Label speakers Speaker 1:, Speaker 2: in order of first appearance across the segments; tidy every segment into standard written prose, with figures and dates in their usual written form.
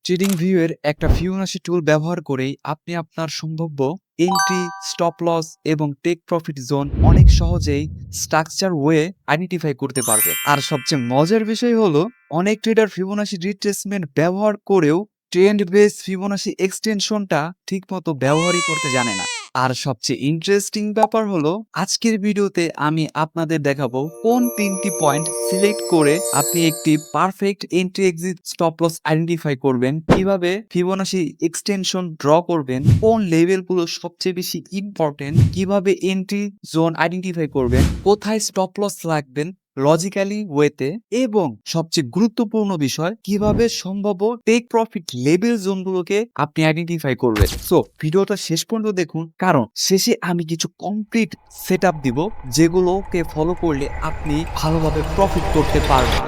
Speaker 1: Trading view এর একটা Fibonacci টুল ব্যবহার করেই আপনি আপনার সম্ভাব্য এন্ট্রি, স্টপ লস এবং টেক প্রফিট জোন অনেক সহজেই স্ট্রাকচার ওয়ে আইডেন্টিফাই করতে পারবেন। আর সবচেয়ে মজার বিষয় হলো অনেক ট্রেডার ফিবোনাচি রিট্রেসমেন্ট ব্যবহার করেও ট্রেন্ড বেস ফিবোনাচি এক্সটেনশনটা ঠিকমতো ব্যবহারই করতে জানে না। আর সবচেয়ে ইন্টারেস্টিং ব্যাপার হলো আজকের ভিডিওতে আমি আপনাদের দেখাবো কোন 3টি পয়েন্ট সিলেক্ট করে আপনি একটি perfect entry exit stop loss identify করবেন, কিভাবে ফিবোনাচি এক্সটেনশন ড্র করবেন, কোন লেভেলগুলো সবচেয়ে বেশি ইম্পর্টেন্ট, কিভাবে এন্ট্রি জোন আইডেন্টিফাই করবেন, কোথায় স্টপ লস রাখবেন লজিক্যালি ওয়েতে, এবং সবচেয়ে গুরুত্বপূর্ণ বিষয় কিভাবে সম্ভাব্য টেক প্রফিট লেভেল জোনগুলোকে আপনি আইডেন্টিফাই করবেন। সো ভিডিওটা শেষ পর্যন্ত দেখুন, কারণ শেষে আমি কিছু কমপ্লিট সেটআপ দিব যেগুলোকে ফলো করলে আপনি ভালোভাবে প্রফিট করতে পারবেন।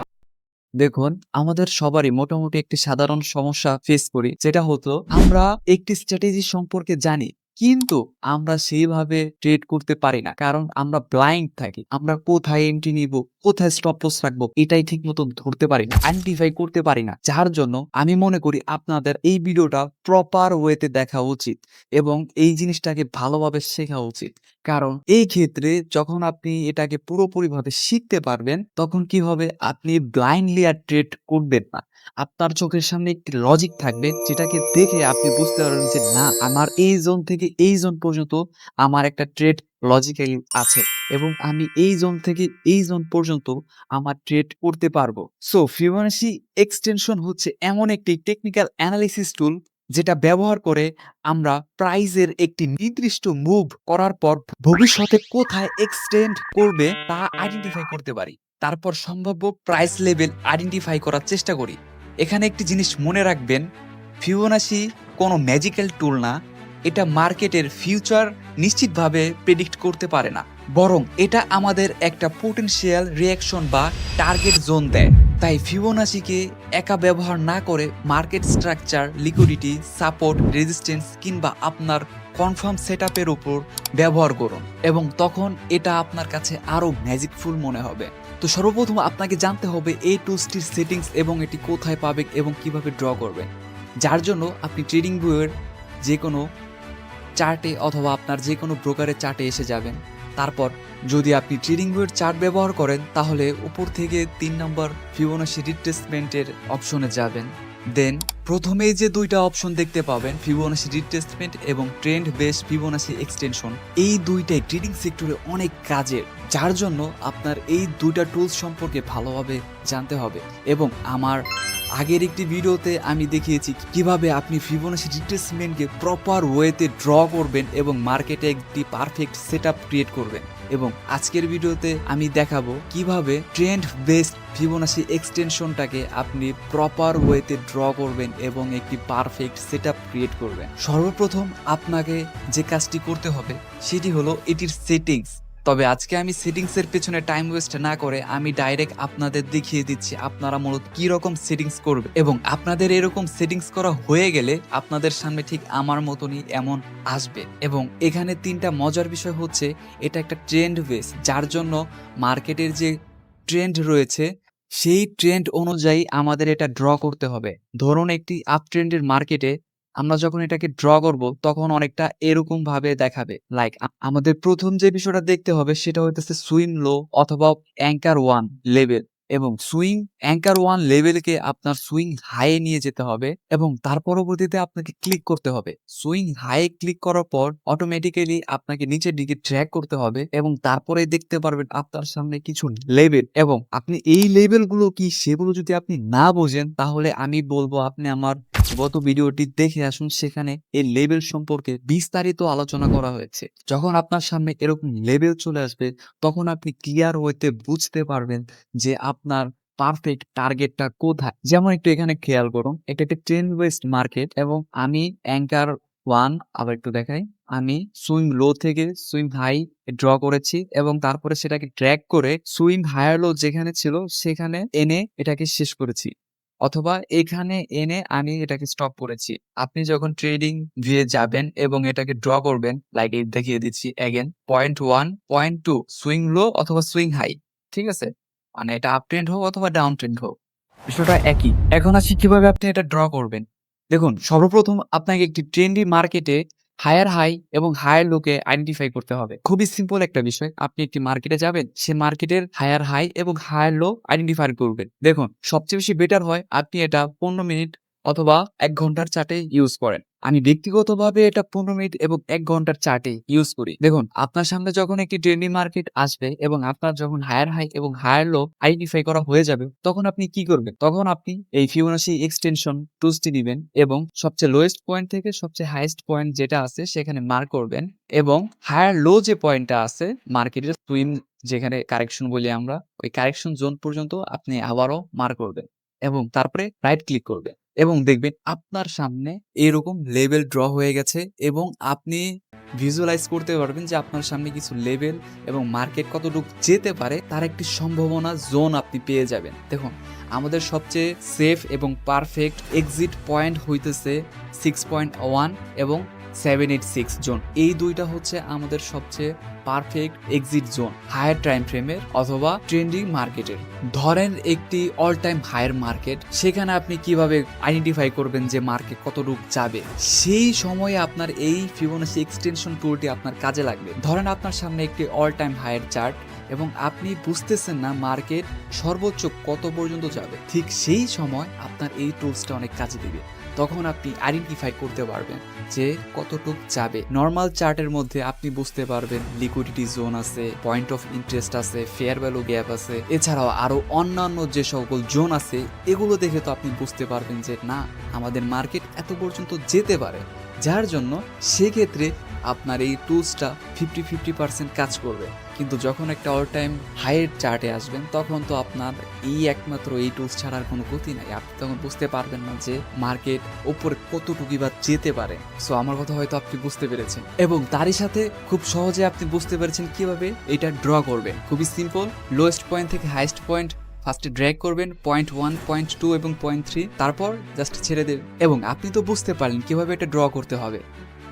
Speaker 1: দেখুন, আমাদের সবারই মোটামুটি একটি সাধারণ সমস্যা ফেস করি, যেটা হতো আমরা একটি স্ট্র্যাটেজি সম্পর্কে জানি কিন্তু আমরা সেইভাবে ট্রেড করতে পারি না, কারণ আমরা ব্লাইন্ড থাকি। আমরা কোথায় এন্ট্রি নিব, কোথায় স্টপ লস রাখবো এটাই ঠিক মতো ধরতে পারি না, আইডেন্টিফাই করতে পারি না। যার জন্য আমি মনে করি আপনাদের এই ভিডিওটা প্রপার ওয়েতে দেখা উচিত এবং এই জিনিসটাকে ভালোভাবে শেখা উচিত। কারণ এই ক্ষেত্রে যখন আপনি এটাকে পুরোপুরিভাবে শিখতে পারবেন তখন কি হবে, আপনি ব্লাইন্ডলি আর ট্রেড করবেন না। আপনার চোখের সামনে একটি লজিক থাকবে যেটাকে দেখে আপনি বুঝতে পারবেন যে না, আমার এই জোন থেকে এই জোন পর্যন্ত আমার একটা ট্রেড লজিক্যালি আছে এবং আমি এই জোন থেকে এই জোন পর্যন্ত আমার ট্রেড করতে পারবো। সো ফিবোনাচি এক্সটেনশন হচ্ছে এমন একটি টেকনিক্যাল অ্যানালিসিস টুল যেটা ব্যবহার করে আমরা প্রাইজের একটি নির্দিষ্ট মুভ করার পর ভবিষ্যতে কোথায় এক্সটেন্ড করবে তা আইডেন্টিফাই করতে পারি। তারপর সম্ভাব্য প্রাইস লেভেল আইডেন্টিফাই করার চেষ্টা করি। এখানে একটি জিনিস মনে রাখবেন, ফিবোনাচি কোনো ম্যাজিক্যাল টুল না। এটা মার্কেটের ফিউচার নিশ্চিতভাবে প্রেডিক্ট করতে পারে না, বরং এটা আমাদের একটা পোটেনশিয়াল রিঅ্যাকশন বা টার্গেট জোন দেয়। তাই ফিবোনাচিকে একা ব্যবহার না করে market structure, liquidity, support, resistance কিংবা আপনার কনফার্ম সেটআপের উপর ব্যবহার করুন এবং তখন এটা আপনার কাছে আরো ম্যাজিকফুল মনে হবে। তো সর্বপ্রথম আপনাকে জানতে হবে এই টুলসটির সেটিংস এবং এটি কোথায় পাবেন এবং কিভাবে ড্র করবেন। যার জন্য আপনি ট্রেডিং ভিউয়ের যে কোনো চার্টে অথবা আপনার যে কোনো ব্রোকারের চার্টে এসে যাবেন। তারপর যদি আপনি ট্রেডিং ভিউয়ের চার্ট ব্যবহার করেন তাহলে উপর থেকে 3 নম্বর ফিবোনাচি রিট্রেসমেন্টের অপশনে যাবেন। দেন প্রথমেই যে দুইটা অপশন দেখতে পাবেন, ফিবোনাচি রিট্রেসমেন্ট এবং ট্রেন্ড বেস ফিবোনাচি এক্সটেনশন, এই দুইটাই ট্রেডিং সেক্টরে অনেক কাজের। যার জন্য আপনার এই দুইটা টুলস সম্পর্কে ভালোভাবে জানতে হবে এবং আমার আগের একটি ভিডিওতে আমি দেখিয়েছি কিভাবে আপনি ফিবোনাচি রিট্রেসমেন্টকে প্রপার ওয়েতে ড্র করবেন এবং মার্কেটে একটি পারফেক্ট সেটআপ ক্রিয়েট করবেন। এবং আজকের ভিডিওতে আমি দেখাবো কিভাবে ট্রেন্ড বেসড ফিবোনাচি এক্সটেনশনটাকে আপনি প্রপার ওয়েতে ড্র করবেন এবং একটি পারফেক্ট সেটআপ ক্রিয়েট করবেন। সর্বপ্রথম আপনাকে যে কাজটি করতে হবে সেটি হলো এটির সেটিংস। তবে আজকে আমি সেটিংসের পেছনে টাইম ওয়েস্ট না করে আমি ডাইরেক্ট আপনাদের দেখিয়ে দিচ্ছি আপনারা মূলত কি রকম সেটিংস করবে এবং আপনাদের এরকম সেটিংস করা হয়ে গেলে আপনাদের সামনে ঠিক আমার মতনই এমন আসবে। এবং এখানে 3টা মজার বিষয় হচ্ছে, এটা একটা ট্রেন্ড বেস, যার জন্য মার্কেটের যে ট্রেন্ড রয়েছে সেই ট্রেন্ড অনুযায়ী আমাদের এটা ড্র করতে হবে। ধরুন একটি আপ ট্রেন্ডের মার্কেটে আমরা যখন এটাকে ড্র করব তখন অনেকটা এরকম ভাবে দেখাবে। লাইক আমাদের প্রথম যে বিষয়টা দেখতে হবে সেটা হইতেছে সুইং লো অথবা অ্যাঙ্কার ওয়ান লেভেল, এবং সুইং অ্যাঙ্কার ওয়ান লেভেলকে আপনার সুইং হাইয়ে নিয়ে যেতে হবে এবং তার পরবর্তীতে আপনাকে ক্লিক করতে হবে। সুইং হাই ক্লিক করার পর অটোমেটিক্যালি আপনাকে নিচের দিকে ট্র্যাক করতে হবে এবং তারপরে দেখতে পারবেন আপনার সামনে কিছু লেভেল, এবং আপনি এই লেভেলগুলো কি সেগুলো যদি আপনি না বোঝেন তাহলে আমি বলবো আপনি আমার গত ভিডিওটি দেখে আসুন, সেখানে এই লেভেল সম্পর্কে বিস্তারিত আলোচনা করা হয়েছে। যখন আপনার সামনে এরকম লেভেল চলে আসবে তখন আপনি ক্লিয়ার ওয়েতে বুঝতে পারবেন যে আপনার পারফেক্ট টার্গেটটা কোথায়। যেমন একটু এখানে খেয়াল করুন, এটা একটা ট্রেন্ড বেসড মার্কেট এবং আমি অ্যাঙ্কার ওয়ান, আবার একটু দেখাই, আমি সুইং লো থেকে সুইং হাই ড্র করেছি এবং তারপরে সেটাকে ট্র্যাক করে সুইং হায়ার লো যেখানে ছিল সেখানে এনে এটাকে শেষ করেছি, অথবা এখানে এনে আমি এটাকে স্টপ করেছি। আপনি যখন ট্রেডিং ভিউয়ে যাবেন এবং এটাকে ড্র করবেন, লাইক এই দেখিয়ে দিচ্ছি অ্যাগেন, পয়েন্ট 1, পয়েন্ট 2 সুইং লো অথবা সুইং হাই, ঠিক আছে? মানে এটা আপ ট্রেন্ড হোক অথবা ডাউন ট্রেন্ড হোক, বিষয়টা একই। এখন আসি কিভাবে আপনি এটা ড্র করবেন। দেখুন, সর্বপ্রথম আপনাকে একটি ট্রেন্ডি মার্কেটে হায়ার হাই এবং হায়ার লোকে আইডেন্টিফাই করতে হবে। খুবই সিম্পল একটা বিষয়। আপনি একটি মার্কেটে যাবেন, সে মার্কেটের হায়ার হাই এবং হায়ার লো আইডেন্টিফাই করবেন। দেখুন, সবচেয়ে বেশি বেটার হয় আপনি এটা ১৫ মিনিট অথবা ১ ঘন্টার চার্টে ইউজ করেন। আমি ব্যক্তিগতভাবে এটা ১৫ মিনিট এবং ১ ঘন্টার চার্টে ইউজ করি। দেখুন, আপনার সামনে যখন একটি ট্রেন্ডি মার্কেট আসবে এবং আপনার যখন হায়ার হাই এবং হায়ার লো আইডেন্টিফাই করা হয়ে যাবে, তখন আপনি কি করবেন? তখন আপনি এই ফিবোনাচি এক্সটেনশন টুলসটি নিবেন এবং সবচেয়ে লোয়েস্ট পয়েন্ট থেকে সবচেয়ে হাইয়েস্ট পয়েন্ট যেটা আছে সেখানে মার্ক করবেন এবং হায়ার লো যে পয়েন্টটা আছে মার্কেটের সুইং যেখানে কারেকশন বলি আমরা, ওই কারেকশন জোন পর্যন্ত আপনি আবারও মার্ক করবেন এবং তারপরে রাইট ক্লিক করবেন এবং দেখবেন আপনার সামনে এরকম লেভেল ড্র হয়ে গেছে এবং আপনি ভিজুয়ালাইজ করতে পারবেন যে আপনার সামনে কিছু লেভেল এবং মার্কেট কতটুকু যেতে পারে তার একটি সম্ভাবনা জোন আপনি পেয়ে যাবেন। দেখুন, আমাদের সবচেয়ে সেফ এবং পারফেক্ট এক্সিট পয়েন্ট হইতেছে 6.1 এবং 786 জোন। এই দুইটা হচ্ছে আমাদের সবচেয়ে perfect exit zone higher time ফ্রেমের অথবা ট্রেন্ডিং মার্কেটের। ধরেন একটি অল টাইম হায়ার মার্কেট, সেখানে আপনি কিভাবে আইডেন্টিফাই করবেন যে মার্কেট কতটুকু যাবে? সেই সময়ে আপনার এই ফিবোনাচি এক্সটেনশন টুলটি আপনার কাজে লাগবে। ধরেন আপনার সামনে একটি অল টাইম হায়ার চার্ট এবং আপনি বুঝতেছেন না মার্কেট সর্বোচ্চ কত পর্যন্ত যাবে, ঠিক সেই সময় আপনার এই টুলসটা অনেক কাজে দিবে। তখন আপনি আইডেন্টিফাই করতে পারবেন যে কতটুক যাবে। নর্মাল চার্টের মধ্যে আপনি বুঝতে পারবেন লিকুইডিটি জোন আছে, পয়েন্ট অফ ইন্টারেস্ট আছে, ফেয়ার ভ্যালু গ্যাপ আছে, এছাড়াও আরো অন্যান্য যে সকল জোন আছে এগুলো দেখে তো আপনি বুঝতে পারবেন যে না, আমাদের মার্কেট এত পর্যন্ত যেতে পারে। যার জন্য সেক্ষেত্রে আপনার এই টুলসটা 50% কাজ করবে। কিন্তু যখন একটা অল টাইম হাইয়ের চার্টে আসবেন তখন তো আপনার এই একমাত্র এই টুলস ছাড়ার কোনো গতি নাই। আপনি তখন বুঝতে পারবেন না যে মার্কেট উপরে কতটুকু বা যেতে পারে। সো আমার কথা হয়তো আপনি বুঝতে পেরেছেন এবং তারই সাথে খুব সহজে আপনি বুঝতে পেরেছেন কিভাবে এটা ড্র করবেন। খুবই সিম্পল। লোয়েস্ট পয়েন্ট থেকে হাইয়েস্ট পয়েন্ট ফার্স্টে ড্র্যাগ করবেন, 0.1, 0.2 এবং 0.3, তারপর জাস্ট ছেড়ে দেবেন এবং আপনি তো বুঝতে পারলেন কিভাবে এটা ড্র করতে হবে।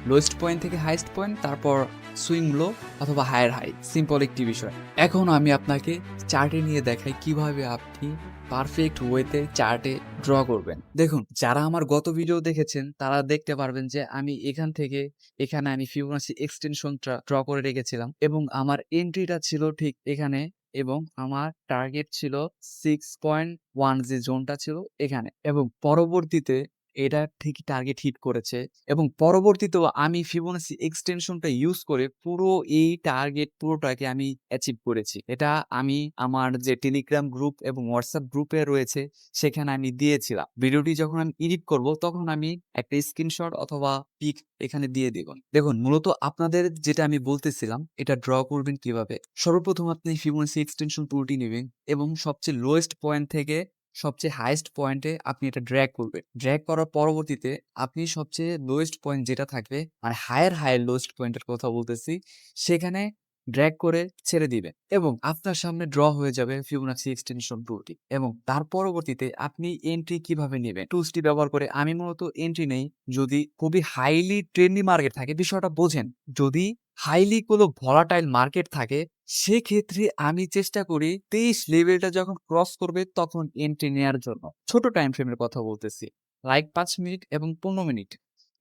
Speaker 1: লোয়েস্ট পয়েন্ট থেকে হাইয়েস্ট পয়েন্ট, তারপর সুইং লো অথবা হায়ার হাই। সিম্পল একটি বিষয়। এখন আমি আপনাকে চার্টে নিয়ে দেখাই কিভাবে আপনি পারফেক্ট ওয়েতে চার্টে ড্র করবেন। দেখুন, যারা আমার গত ভিডিও দেখেছেন তারা দেখতে পারবেন যে আমি এখান থেকে এখানে আমি ফিবোনাচি এক্সটেনশনটা ড্র করে রেখেছিলাম এবং আমার এন্ট্রিটা ছিল ঠিক এখানে এবং আমার টার্গেট ছিল 6.1, যে জোনটা ছিল এখানে এবং পরবর্তীতে এটা ঠিকই টার্গেট হিট করেছে এবং পরবর্তীতেও আমি ফিবোনাচি এক্সটেনশনটা ইউজ করে পুরো এই টার্গেট পুরোটাকে আমি অ্যাচিভ করেছি। এটা আমি আমার যে টেলিগ্রাম গ্রুপ এবং হোয়াটসঅ্যাপ গ্রুপে রয়েছে সেখানে আমি দিয়েছিলাম। ভিডিওটি যখন আমি এডিট করব তখন আমি একটা স্ক্রিনশট অথবা পিক এখানে দিয়ে দিব। দেখুন, মূলত আপনাদের যেটা আমি বলতেছিলাম এটা ড্র করবেন কিভাবে। সর্বপ্রথম আপনি ফিবোনাচি এক্সটেনশন টুলটি নেবেন এবং সবচেয়ে লোয়েস্ট পয়েন্ট থেকে সবচেয়ে হাইয়েস্ট পয়েন্টে আপনি এটা ড্র্যাগ করবেন। ড্র্যাগ করার পরবর্তীতে আপনি সবচেয়ে লোয়েস্ট পয়েন্ট যেটা থাকবে, মানে হায়ার লোয়েস্ট পয়েন্টের কথা বলতেছি, সেখানে ড্র্যাগ করে ছেড়ে দিবেন এবং আপনার সামনে ড্র হয়ে যাবে ফিবোনাচি এক্সটেনশন টুলটি এবং তার পরবর্তীতে আপনি এন্ট্রি কিভাবে নেবেন টুলসটি ব্যবহার করে। আমি মূলত এন্ট্রি নেই যদি খুবই হাইলি ট্রেন্ডি মার্কেট থাকে। বিষয়টা বোঝেন, যদি হাইলি কোনো ভলাটাইল মার্কেট থাকে সেক্ষেত্রে আমি চেষ্টা করি 23 লেভেলটা যখন ক্রস করবে তখন এন্ট্রি নেয়ার জন্য। ছোট টাইম ফ্রেমের কথা বলতেছি, লাইক 5 মিনিট এবং 15 মিনিট।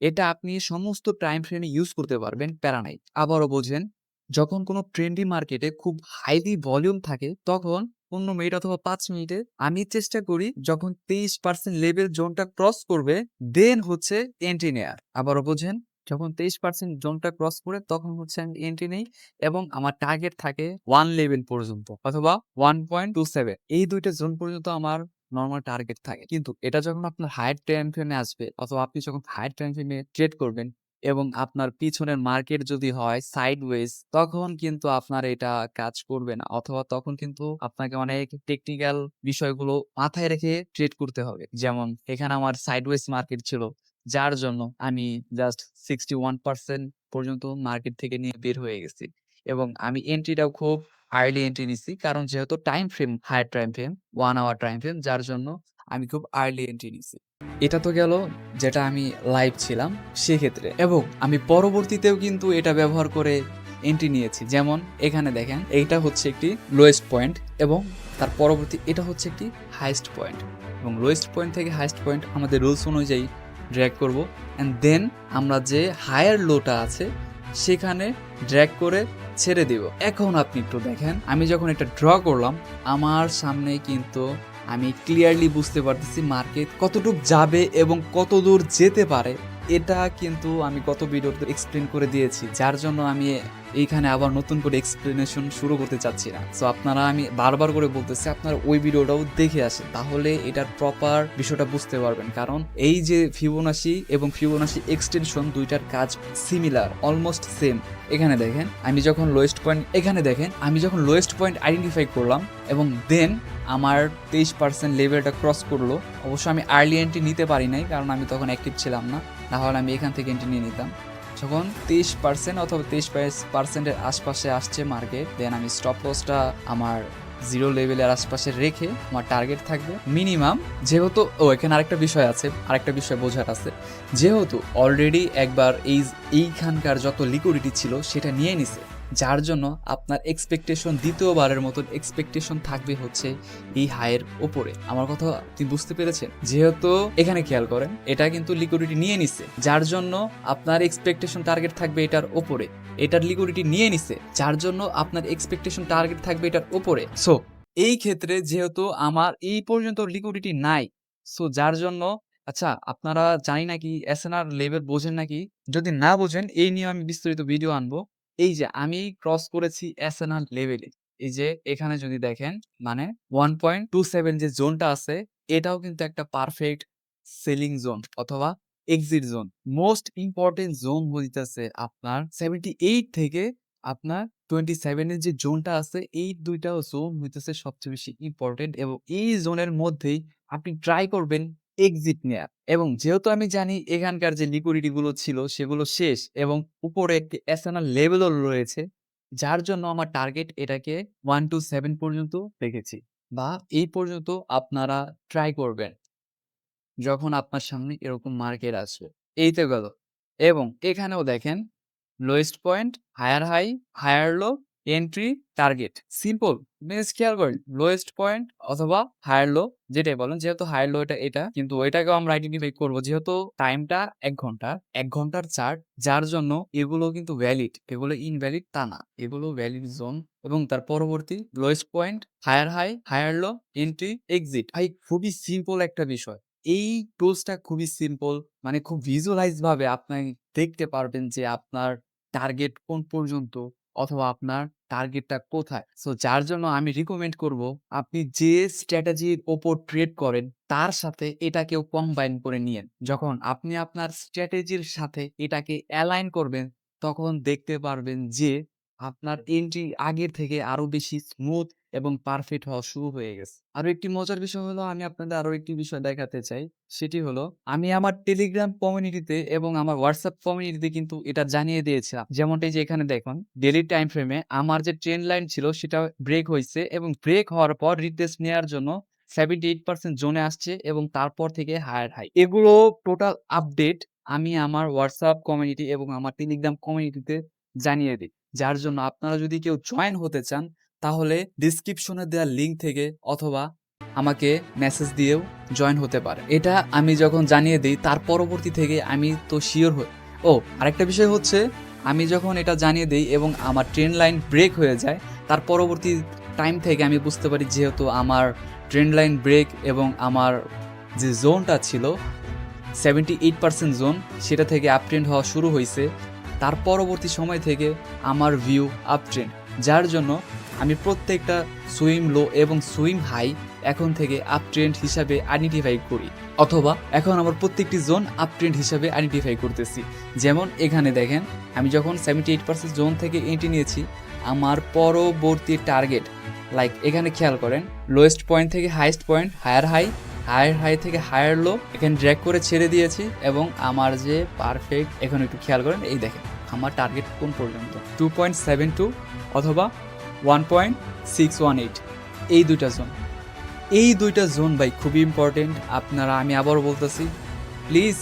Speaker 1: এটা আপনি সমস্ত টাইম ফ্রেমে ইউজ করতে পারবেন, প্যারা নাই। আবারও বোঝেন, যখন কোনো ট্রেন্ডি মার্কেটে খুব হাইলি ভলিউম থাকে তখন 15 মিনিট অথবা 5 মিনিটে আমি চেষ্টা করি যখন 23% লেভেল জোনটা ক্রস করবে দেন হচ্ছে এন্ট্রি নেয়ার। আবারও বোঝেন, যখন 23% জোনটা ক্রস করে তখন হচ্ছে আমি এন্ট্রি নেই এবং আমার টার্গেট থাকে 1 লেভেল পর্যন্ত অথবা 1.27। এই দুইটা জোন পর্যন্ত আমার নরমাল টার্গেট থাকে। কিন্তু এটা যখন আপনার হায়ার টাইম ফ্রেমে আসবে অথবা আপনি যখন হায়ার টাইম ফ্রেমে ট্রেড করবেন এবং আপনার পিছনের মার্কেট যদি হয় সাইডওয়েজ, তখন কিন্তু আপনার এটা কাজ করবে না অথবা তখন কিন্তু আপনাকে অনেক টেকনিক্যাল বিষয়গুলো মাথায় রেখে ট্রেড করতে হবে। যেমন এখানে আমার সাইডওয়েজ মার্কেট ছিল, যার জন্য আমি জাস্ট 61% পর্যন্ত মার্কেট থেকে নিয়ে বের হয়ে গেছি এবং আমি এন্ট্রিটাও খুব আর্লি এন্ট্রি নিছি, কারণ যেহেতু time frame higher time frame 1 hour time frame, যার জন্য আমি খুব আর্লি এন্ট্রি নিছি। এটা তো গেল যেটা আমি লাইভ ছিলাম সেক্ষেত্রে, এবং আমি পরবর্তীতেও কিন্তু এটা ব্যবহার করে এন্ট্রি নিয়েছি। যেমন এখানে দেখেন, এইটা হচ্ছে একটি লোয়েস্ট পয়েন্ট এবং তার পরবর্তী এটা হচ্ছে একটি হাইয়েস্ট পয়েন্ট এবং লোয়েস্ট পয়েন্ট থেকে হাইয়েস্ট পয়েন্ট আমাদের রুলস অনুযায়ী ড্র্যাগ করব অ্যান্ড দেন আমরা যে হায়ার লোটা আছে সেখানে ড্র্যাগ করে ছেড়ে দেব। এখন আপনি একটু দেখেন, আমি যখন এটা ড্র করলাম আমার সামনে কিন্তু আমি ক্লিয়ারলি বুঝতে পারতেছি মার্কেট কতটুক যাবে এবং কত দূর যেতে পারে। এটা কিন্তু আমি গত ভিডিওতে এক্সপ্লেন করে দিয়েছি, যার জন্য আমি এইখানে আবার নতুন করে এক্সপ্লেনেশন শুরু করতে চাচ্ছি না। সো আপনারা, আমি বারবার করে বলতেছি, আপনারা ওই ভিডিওটাও দেখে আসেন, তাহলে এটার প্রপার বিষয়টা বুঝতে পারবেন। কারণ এই যে ফিবোনাচি এবং ফিবোনাচি এক্সটেনশন দুইটার কাজ সিমিলার, অলমোস্ট সেম। এখানে দেখেন আমি যখন লোয়েস্ট পয়েন্ট আইডেন্টিফাই করলাম এবং দেন আমার 23% লেভেলটা ক্রস করলো। অবশ্য আমি আর্লি এন্ট্রি নিতে পারি নাই, কারণ আমি তখন অ্যাক্টিভ ছিলাম না, নাহলে আমি এখান থেকে এন্ট্রি নিয়ে নিতাম। যখন 23% অথবা 23%-এর আশপাশে আসছে মার্কেট, দেন আমি স্টপ লসটা আমার 0 লেভেলের আশপাশে রেখে আমার টার্গেট থাকবে মিনিমাম। যেহেতু এখানে আরেকটা বিষয় বোঝার আছে, যেহেতু অলরেডি একবার এইখানকার যত লিকুইডিটি ছিল সেটা নিয়ে নিছে, যার জন্য আপনার এক্সপেকটেশন দ্বিতীয়বারের মতন এক্সপেকটেশন থাকবে হচ্ছে এই হাইয়ের ওপরে। আমার কথা আপনি বুঝতে পেরেছেন? যেহেতু এখানে খেয়াল করেন, এটা কিন্তু লিকুইডিটি নিয়ে নিচ্ছে, যার জন্য আপনার এক্সপেকটেশন টার্গেট থাকবে এটার ওপরে। এটার লিকুইডিটি নিয়ে নিচ্ছে, যার জন্য আপনার এক্সপেকটেশন টার্গেট থাকবে এটার ওপরে। সো এই ক্ষেত্রে যেহেতু আমার এই পর্যন্ত লিকুইডিটি নাই, সো যার জন্য আচ্ছা, আপনারা জানি নাকি এসএনআর লেভেল বোঝেন নাকি? যদি না বোঝেন, এই নিয়ে আমি বিস্তারিত ভিডিও আনবো। এই যে আমি ক্রস করেছি এসএনআর লেভেলে, এই যে এখানে যদি দেখেন, মানে 1.27 যে জোনটা আছে, এটাও কিন্তু একটা পারফেক্ট সেলিং জোন অথবা exit zone. Most important zone হইতেছে আপনার 78 থেকে আপনার 27 এর যে জোনটা আছে, এই দুইটাও জোন হইতেছে সবচেয়ে বেশি ইম্পর্টেন্ট, এবং এই জোনের মধ্যেই আপনি ট্রাই করবেন এক্সিট নেয়ার। এবং যেহেতু আমি জানি এখানকার যে লিকুইডিটি গুলো ছিল সেগুলো শেষ এবং উপরে একটি এসএনআর লেভেলও রয়েছে, যার জন্য আমার টার্গেট এটাকে 127 পর্যন্ত রেখেছি, বা এই পর্যন্ত আপনারা ট্রাই করবেন যখন আপনার সামনে এরকম মার্কেট আসবে। এই তো গেল। এবং এখানেও দেখেন, lowest point, higher high, higher low, entry, target, simple. বেশ খেয়াল করেন, লোয়েস্ট পয়েন্ট অথবা হায়ার লো যেটাই বলেন, যেহেতু হায়ার লো এটা কিন্তু ওইটাকেও আমরা আইডেন্টিফাই করবো, যেহেতু টাইমটা 1 ঘন্টার চার্ট, যার জন্য এগুলো কিন্তু ভ্যালিড, এগুলো ইনভ্যালিড তা না, এগুলো ভ্যালিড জোন। এবং তার পরবর্তী lowest point, higher high, higher low, entry, exit. ভাই খুবই সিম্পল একটা বিষয়। এই টুলসটা খুবই সিম্পল, মানে খুব ভিজুয়ালাইজ ভাবে আপনি দেখতে পারবেন যে আপনার টার্গেট কোন পর্যন্ত অথবা আপনার টার্গেটটা কোথায়। সো যার জন্য আমি রিকমেন্ড করব, আপনি যে স্ট্র্যাটেজির ওপর ট্রেড করেন তার সাথে এটাকেও কম্বাইন করে নিয়েন। যখন আপনি আপনার স্ট্র্যাটেজির সাথে এটাকে অ্যালাইন করবেন, তখন দেখতে পারবেন যে আপনার এন্ট্রি আগের থেকে আরো বেশি স্মুথ এবং পারফেক্ট হওয়া শুরু হয়ে গেছে। আরো একটি মজার বিষয় হলো, আমি আপনাদের আরো একটি বিষয় দেখাতে চাই। সেটি হলো, আমি আমার টেলিগ্রাম কমিউনিটিতে এবং আমার হোয়াটসঅ্যাপ কমিউনিটিতে কিন্তু এটা জানিয়ে দিয়েছিলাম। যেমনটা এই যে এখানে দেখুন, ডেইলি টাইম ফ্রেমে আমার যে ট্রেন্ড লাইন ছিল সেটা ব্রেক হয়েছে, এবং ব্রেক হওয়ার পর রিটেস্ট নেওয়ার জন্য 78% জোনে আসছে এবং তারপর থেকে হায়ার হাই। এগুলো টোটাল আপডেট আমি আমার হোয়াটসঅ্যাপ কমিউনিটি এবং আমার টেলিগ্রাম কমিউনিটিতে জানিয়ে দিই। যার জন্য আপনারা যদি কেউ জয়েন হতে চান, তাহলে ডিসক্রিপশনে দেওয়া লিঙ্ক থেকে অথবা আমাকে মেসেজ দিয়েও জয়েন হতে পারে। এটা আমি যখন জানিয়ে দিই, তার পরবর্তী থেকে আমি তো শিওর হই। আরেকটা বিষয় হচ্ছে, আমি যখন এটা জানিয়ে দিই এবং আমার ট্রেন্ড লাইন ব্রেক হয়ে যায়, তার পরবর্তী টাইম থেকে আমি বুঝতে পারি যেহেতু আমার ট্রেন্ড লাইন ব্রেক এবং আমার যে জোনটা ছিল 78% জোন, সেটা থেকে আপ ট্রেন্ড হওয়া শুরু হয়েছে। তার পরবর্তী সময় থেকে আমার ভিউ আপ ট্রেন্ড, যার জন্য আমি প্রত্যেকটা সুইং লো এবং সুইং হাই এখন থেকে আপ ট্রেন্ড হিসাবে আইডেন্টিফাই করি, অথবা এখন আমার প্রত্যেকটি জোন আপ ট্রেন্ড হিসাবে আইডেন্টিফাই করতেছি। যেমন এখানে দেখেন, আমি যখন 78% জোন থেকে এন্ট্রি নিয়েছি, আমার পরবর্তী টার্গেট, লাইক এখানে খেয়াল করেন, লোয়েস্ট পয়েন্ট থেকে highest point, higher high, higher high থেকে হায়ার লো, এখানে ড্র্যাগ করে ছেড়ে দিয়েছি। এবং আমার যে পারফেক্ট, এখন একটু খেয়াল করেন, এই দেখেন আমার টার্গেট কোন পর্যন্ত, 2.72 অথবা 1.618, এই দুইটা জোন ভাই খুবই ইম্পর্টেন্ট। আপনারা, আমি আবারও বলতেছি, প্লিজ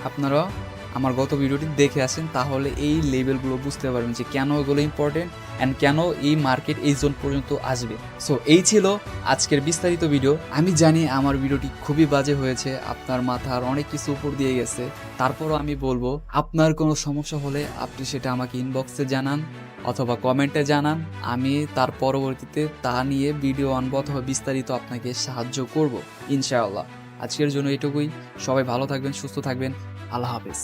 Speaker 1: আপনারা আমার গত ভিডিওটি দেখে আসেন, তাহলে এই লেভেলগুলো বুঝতে পারবেন যে কেন এগুলো ইম্পর্টেন্ট অ্যান্ড কেন এই মার্কেট এই জোন পর্যন্ত আসবে। সো এই ছিল আজকের বিস্তারিত ভিডিও। আমি জানি আমার ভিডিওটি খুবই বাজে হয়েছে, আপনার মাথার অনেক কিছু উপর দিয়ে গেছে, তারপরও আমি বলবো আপনার কোনো সমস্যা হলে আপনি সেটা আমাকে ইনবক্সে জানান অথবা কমেন্টে জানান, আমি তার পরবর্তীতে তা নিয়ে ভিডিও আনবো অথবা বিস্তারিত আপনাকে সাহায্য করব ইনশাআল্লাহ। আজকের জন্য এটুকুই। সবাই ভালো থাকবেন, সুস্থ থাকবেন। আল্লাহ হাফেজ।